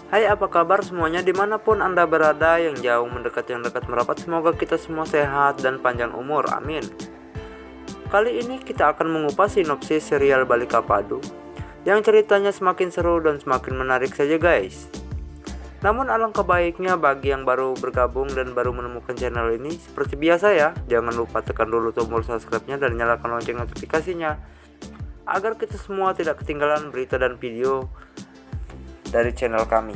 Hai, apa kabar semuanya dimanapun Anda berada, yang jauh mendekat, yang dekat merapat. Semoga kita semua sehat dan panjang umur, amin. Kali ini kita akan mengupas sinopsis serial Balika Padu yang ceritanya semakin seru dan semakin menarik saja guys. Namun alangkah baiknya bagi yang baru bergabung dan baru menemukan channel ini, seperti biasa ya, jangan lupa tekan dulu tombol subscribe-nya dan nyalakan lonceng notifikasinya agar kita semua tidak ketinggalan berita dan video dari channel kami.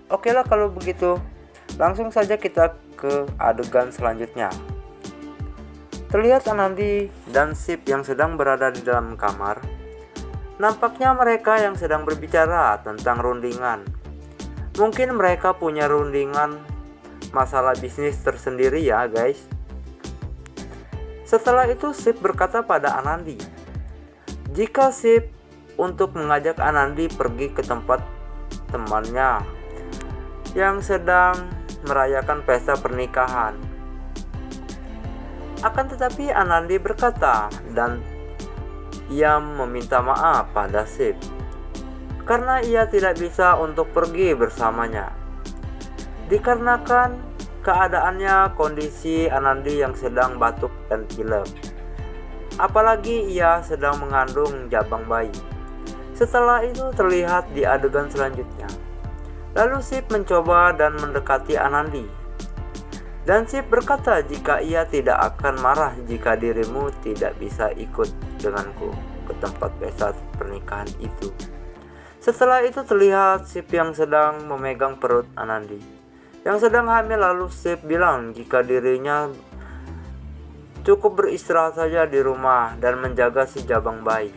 Oke lah kalau begitu, langsung saja kita ke adegan selanjutnya. Terlihat Anandi dan Sip yang sedang berada di dalam kamar. Nampaknya mereka yang sedang berbicara tentang rundingan. Mungkin mereka punya rundingan masalah bisnis tersendiri ya guys. Setelah itu Sip berkata pada Anandi, jika Sip untuk mengajak Anandi pergi ke tempat temannya yang sedang merayakan pesta pernikahan. Akan tetapi Anandi berkata dan ia meminta maaf pada Sip karena ia tidak bisa untuk pergi bersamanya. Dikarenakan keadaannya kondisi Anandi yang sedang batuk dan pilek. Apalagi ia sedang mengandung jabang bayi. Setelah itu terlihat di adegan selanjutnya. Lalu Sip mencoba dan mendekati Anandi. Dan Sip berkata jika ia tidak akan marah jika dirimu tidak bisa ikut denganku ke tempat pesta pernikahan itu. Setelah itu terlihat Sip yang sedang memegang perut Anandi yang sedang hamil. Lalu Sip bilang jika dirinya cukup beristirahat saja di rumah dan menjaga si jabang bayi.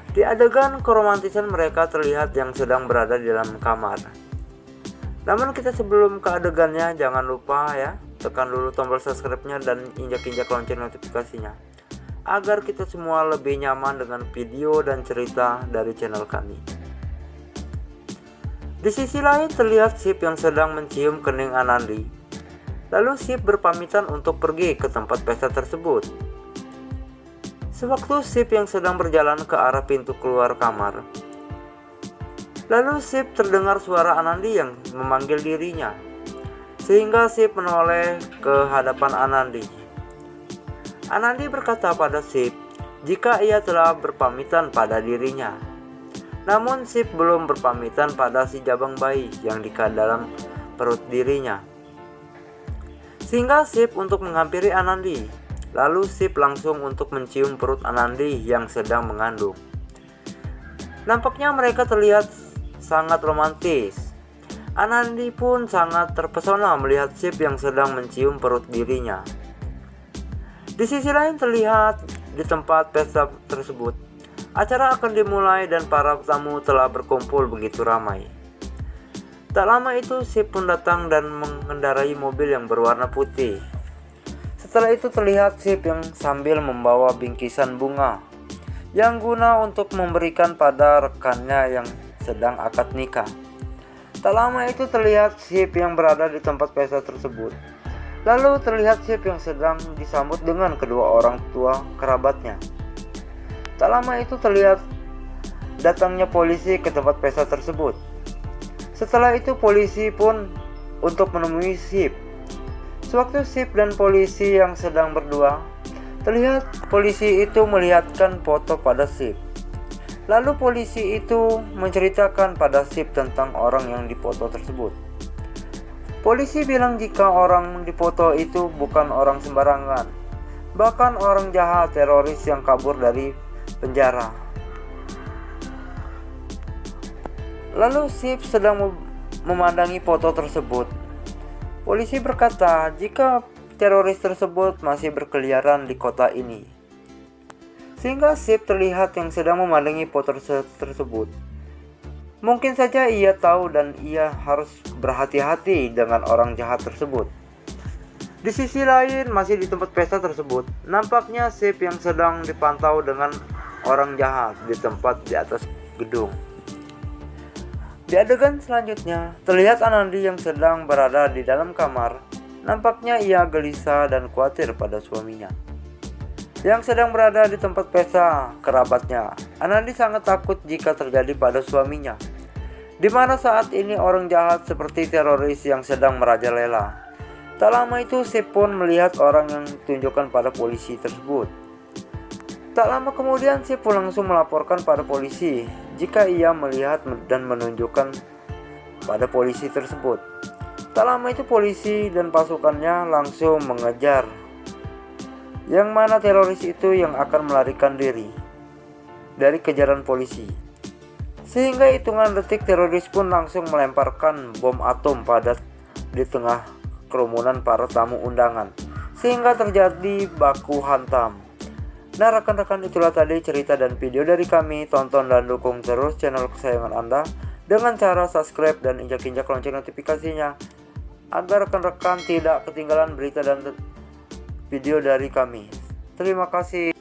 Di adegan keromantisan mereka terlihat yang sedang berada di dalam kamar. Namun kita sebelum ke adegannya jangan lupa ya, tekan dulu tombol subscribe-nya dan injak-injak lonceng notifikasinya agar kita semua lebih nyaman dengan video dan cerita dari channel kami. Di sisi lain terlihat Sip yang sedang mencium kening Anandi. Lalu Sip berpamitan untuk pergi ke tempat pesta tersebut. Sewaktu Sip yang sedang berjalan ke arah pintu keluar kamar, lalu Sip terdengar suara Anandi yang memanggil dirinya, sehingga Sip menoleh ke hadapan Anandi. Anandi berkata pada Sip jika ia telah berpamitan pada dirinya. Namun Sip belum berpamitan pada si jabang bayi yang di dalam perut dirinya. Sehingga Sip untuk menghampiri Anandi. Lalu Sip langsung untuk mencium perut Anandi yang sedang mengandung. Nampaknya mereka terlihat sangat romantis. Anandi pun sangat terpesona melihat Sip yang sedang mencium perut dirinya. Di sisi lain terlihat di tempat pesta tersebut, acara akan dimulai dan para tamu telah berkumpul begitu ramai. Tak lama itu Sip pun datang dan mengendarai mobil yang berwarna putih. Setelah itu terlihat Sip yang sambil membawa bingkisan bunga yang guna untuk memberikan pada rekannya yang sedang akad nikah. Tak lama itu terlihat Sip yang berada di tempat pesta tersebut. Lalu terlihat Sip yang sedang disambut dengan kedua orang tua kerabatnya. Tak lama itu terlihat datangnya polisi ke tempat pesta tersebut. Setelah itu polisi pun untuk menemui Sip. Sewaktu Sip dan polisi yang sedang berdua, terlihat polisi itu melihatkan foto pada Sip. Lalu polisi itu menceritakan pada Sip tentang orang yang dipoto tersebut. Polisi bilang jika orang di foto itu bukan orang sembarangan, bahkan orang jahat teroris yang kabur dari penjara. Lalu Sip sedang memandangi foto tersebut. Polisi berkata jika teroris tersebut masih berkeliaran di kota ini. Sehingga Sip terlihat yang sedang memandangi foto tersebut. Mungkin saja ia tahu dan ia harus berhati-hati dengan orang jahat tersebut. Di sisi lain masih di tempat pesta tersebut, nampaknya Sip yang sedang dipantau dengan orang jahat di tempat di atas gedung. Di adegan selanjutnya, terlihat Anandi yang sedang berada di dalam kamar. Nampaknya ia gelisah dan khawatir pada suaminya yang sedang berada di tempat pesta kerabatnya. Anandi sangat takut jika terjadi pada suaminya. di mana saat ini orang jahat seperti teroris yang sedang merajalela. Tak lama itu Sip pun melihat orang yang ditunjukkan pada polisi tersebut. Tak lama kemudian Sip pun langsung melaporkan pada polisi jika ia melihat dan menunjukkan pada polisi tersebut. Tak lama itu polisi dan pasukannya langsung mengejar, yang mana teroris itu yang akan melarikan diri dari kejaran polisi. Sehingga hitungan detik teroris pun langsung melemparkan bom atom di tengah kerumunan para tamu undangan, sehingga terjadi baku hantam. Nah rekan-rekan, itulah tadi cerita dan video dari kami. Tonton dan dukung terus channel kesayangan Anda dengan cara subscribe dan injak-injak lonceng notifikasinya, agar rekan-rekan tidak ketinggalan berita dan video dari kami. Terima kasih.